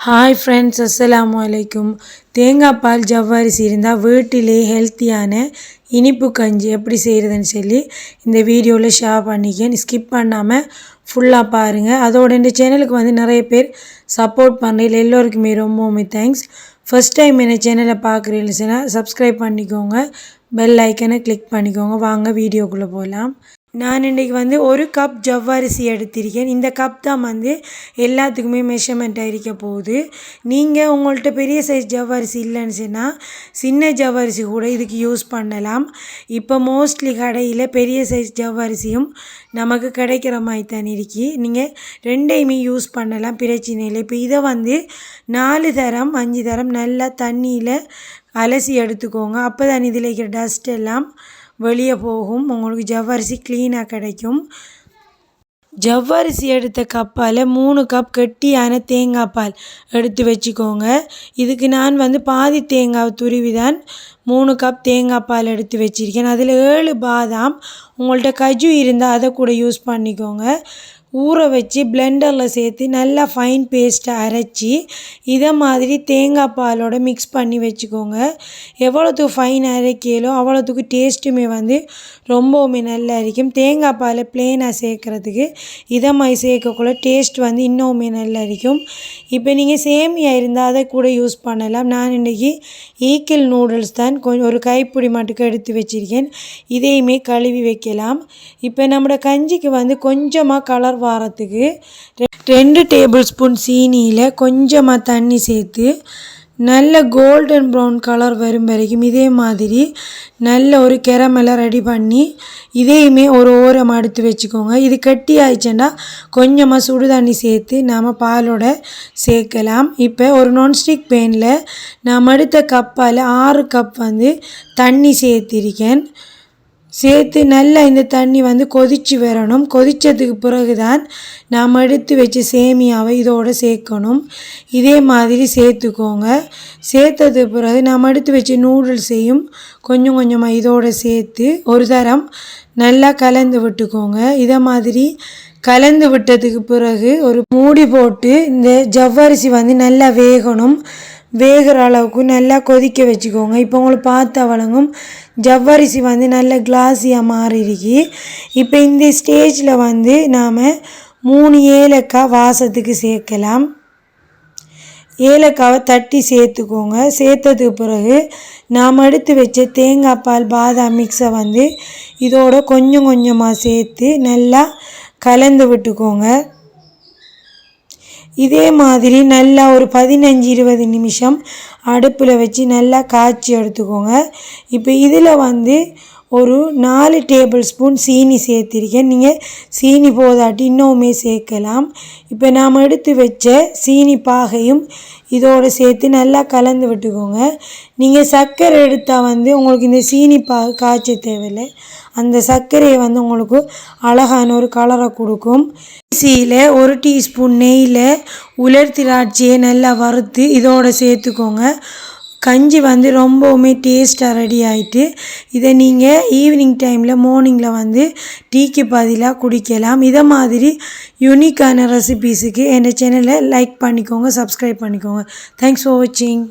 Hi friends, அஸ்ஸலாமு அலைக்கும். தேங்காய் பால் ஜவ்வரிசி இருந்தால் வீட்டிலே ஹெல்த்தியான இனிப்பு கஞ்சி எப்படி செய்கிறதுன்னு சொல்லி இந்த வீடியோவில் ஷேர் பண்ணிக்கேன். ஸ்கிப் பண்ணாமல் ஃபுல்லாக பாருங்கள். அதோட இந்த சேனலுக்கு வந்து நிறைய பேர் சப்போர்ட் பண்ணுறீங்க. எல்லோருக்குமே ரொம்பவுமே தேங்க்ஸ். ஃபஸ்ட் டைம் என்ன சேனலை பார்க்குறீங்கன்னா சப்ஸ்கிரைப் பண்ணிக்கோங்க, பெல் ஐக்கனை கிளிக் பண்ணிக்கோங்க. வாங்க வீடியோக்குள்ளே போகலாம். நான் இன்றைக்கி வந்து ஒரு கப் ஜவ்வரிசி எடுத்திருக்கேன். இந்த கப் தான் வந்து எல்லாத்துக்குமே மெஷர்மெண்ட்டாக இருக்க போகுது. நீங்கள் உங்கள்கிட்ட பெரிய சைஸ் ஜவ்வரிசி இல்லைன்னு சொன்னால் சின்ன ஜவ்வரிசி கூட இதுக்கு யூஸ் பண்ணலாம். இப்போ மோஸ்ட்லி கடையில் பெரிய சைஸ் ஜவ்வரிசியும் நமக்கு கிடைக்கிற மாதிரி தான் இருக்கி. நீங்கள் ரெண்டையுமே யூஸ் பண்ணலாம், பிரச்சனை இல்லை. இப்போ இதை வந்து 4 தரம் 5 தரம் நல்லா தண்ணியில் அலசி எடுத்துக்கோங்க. அப்போ தான் இதில் இருக்கிற டஸ்ட் எல்லாம் வெளியே போகும், உங்களுக்கு ஜவ்வரிசி க்ளீனாக கிடைக்கும். ஜவ்வரிசி எடுத்த கப்பால் 3 கப் கெட்டியான தேங்காய் பால் எடுத்து வச்சுக்கோங்க. இதுக்கு நான் வந்து பாதி தேங்காய் துருவி தான் 3 கப் தேங்காய் பால் எடுத்து வச்சுருக்கேன். அதில் 7 பாதாம், உங்கள்கிட்ட கஜு இருந்தால் அதை கூட யூஸ் பண்ணிக்கோங்க. ஊற வச்சு பிளெண்டரில் சேர்த்து நல்லா ஃபைன் பேஸ்ட்டை அரைச்சி இதை மாதிரி தேங்காய் பாலோட மிக்ஸ் பண்ணி வச்சுக்கோங்க. எவ்வளோத்துக்கு ஃபைன் அரைக்கலோ அவ்வளோத்துக்கு டேஸ்ட்டுமே வந்து ரொம்பவுமே நல்லா இருக்கும். தேங்காய் பாலை ப்ளெயினாக சேர்க்குறதுக்கு இதை மாதிரி சேர்க்கக்குள்ள டேஸ்ட் வந்து இன்னுமே நல்லா இருக்கும். இப்போ நீங்கள் சேமியா இருந்தால் அதை கூட யூஸ் பண்ணலாம். நான் இன்றைக்கி ஈக்கிள் நூடுல்ஸ் தான் கொஞ்சம் ஒரு கைப்பிடி மட்டுக்கு எடுத்து வச்சுருக்கேன். இதையுமே கழுவி வைக்கலாம். இப்போ நம்மளோட கஞ்சிக்கு வந்து கொஞ்சமாக கலர் வாரத்துக்கு 2 டேபிள் ஸ்பூன் சீனியில் கொஞ்சமாக தண்ணி சேர்த்து நல்ல கோல்டன் ப்ரௌன் கலர் வரும் வரைக்கும் இதே மாதிரி நல்ல ஒரு கேரமெலை ரெடி பண்ணி இதையுமே ஒரு ஓரம் எடுத்து வச்சுக்கோங்க. இது கட்டி ஆயிடுச்சுன்னா கொஞ்சமாக சுடு தண்ணி சேர்த்து நாம் பாலோட சேர்க்கலாம். இப்போ ஒரு நான்ஸ்டிக் பேனில் நாம் எடுத்த கப்பால் 6 கப் வந்து தண்ணி சேர்த்திருக்கேன். சேர்த்து நல்லா இந்த தண்ணி வந்து கொதித்து வரணும். கொதித்ததுக்கு பிறகு தான் நாம் எடுத்து வச்ச சேமியாவை இதோடு சேர்க்கணும். இதே மாதிரி சேர்த்துக்கோங்க. சேர்த்ததுக்கு பிறகு நாம் எடுத்து வச்ச நூடுல்ஸையும் கொஞ்சம் கொஞ்சமாக இதோடு சேர்த்து ஒரு தரம் நல்லா கலந்து விட்டுக்கோங்க. இதை மாதிரி கலந்து விட்டதுக்கு பிறகு ஒரு மூடி போட்டு இந்த ஜவ்வரிசி வந்து நல்லா வேகணும். வேகிற அளவுக்கு நல்லா கொதிக்க வச்சுக்கோங்க. இப்போ உங்களுக்கு பார்த்து வழங்கும் ஜவ்வரிசி வந்து நல்ல கிளாஸியாக மாறிடுக்கி. இப்போ இந்த ஸ்டேஜில் வந்து நாம் 3 ஏலக்காய் வாசத்துக்கு சேர்க்கலாம். ஏலக்காவை தட்டி சேர்த்துக்கோங்க. சேர்த்ததுக்கு பிறகு நாம் எடுத்து வச்ச தேங்காய் பால் பாதாம் மிக்ஸை வந்து இதோட கொஞ்சம் கொஞ்சமாக சேர்த்து நல்லா கலந்து விட்டுக்கோங்க. இதே மாதிரி நல்லா ஒரு 15-20 நிமிஷம் அடுப்பில் வச்சு நல்லா காய்ச்சி எடுத்துக்கோங்க. இப்போ இதில் வந்து ஒரு 4 டேபிள் ஸ்பூன் சீனி சேர்த்திருக்கேன். நீங்கள் சீனி போதாட்டி இன்னுமே சேர்க்கலாம். இப்போ நாம் எடுத்து வச்ச சீனி பாகையும் இதோடு சேர்த்து நல்லா கலந்து விட்டுக்கோங்க. நீங்கள் சர்க்கரை எடுத்தால் வந்து உங்களுக்கு இந்த சீனி பாகு காய்ச்ச தேவையில்லை. அந்த சர்க்கரையை வந்து உங்களுக்கு அழகான ஒரு கலரை கொடுக்கும். அரிசியில் 1 டீஸ்பூன் நெய்யில் உலர் திராட்சையை நல்லா வறுத்து இதோடு சேர்த்துக்கோங்க. கஞ்சி வந்து ரொம்பவுமே டேஸ்ட்டாக ரெடி ஆகிட்டு இதை நீங்கள் ஈவினிங் டைமில் மார்னிங்கில் வந்து டீக்கு பதிலாக குடிக்கலாம். இதை மாதிரி யூனிக்கான ரெசிபீஸுக்கு என் சேனலை லைக் பண்ணிக்கோங்க, சப்ஸ்கிரைப் பண்ணிக்கோங்க. தேங்க்ஸ் ஃபார் வாட்சிங்.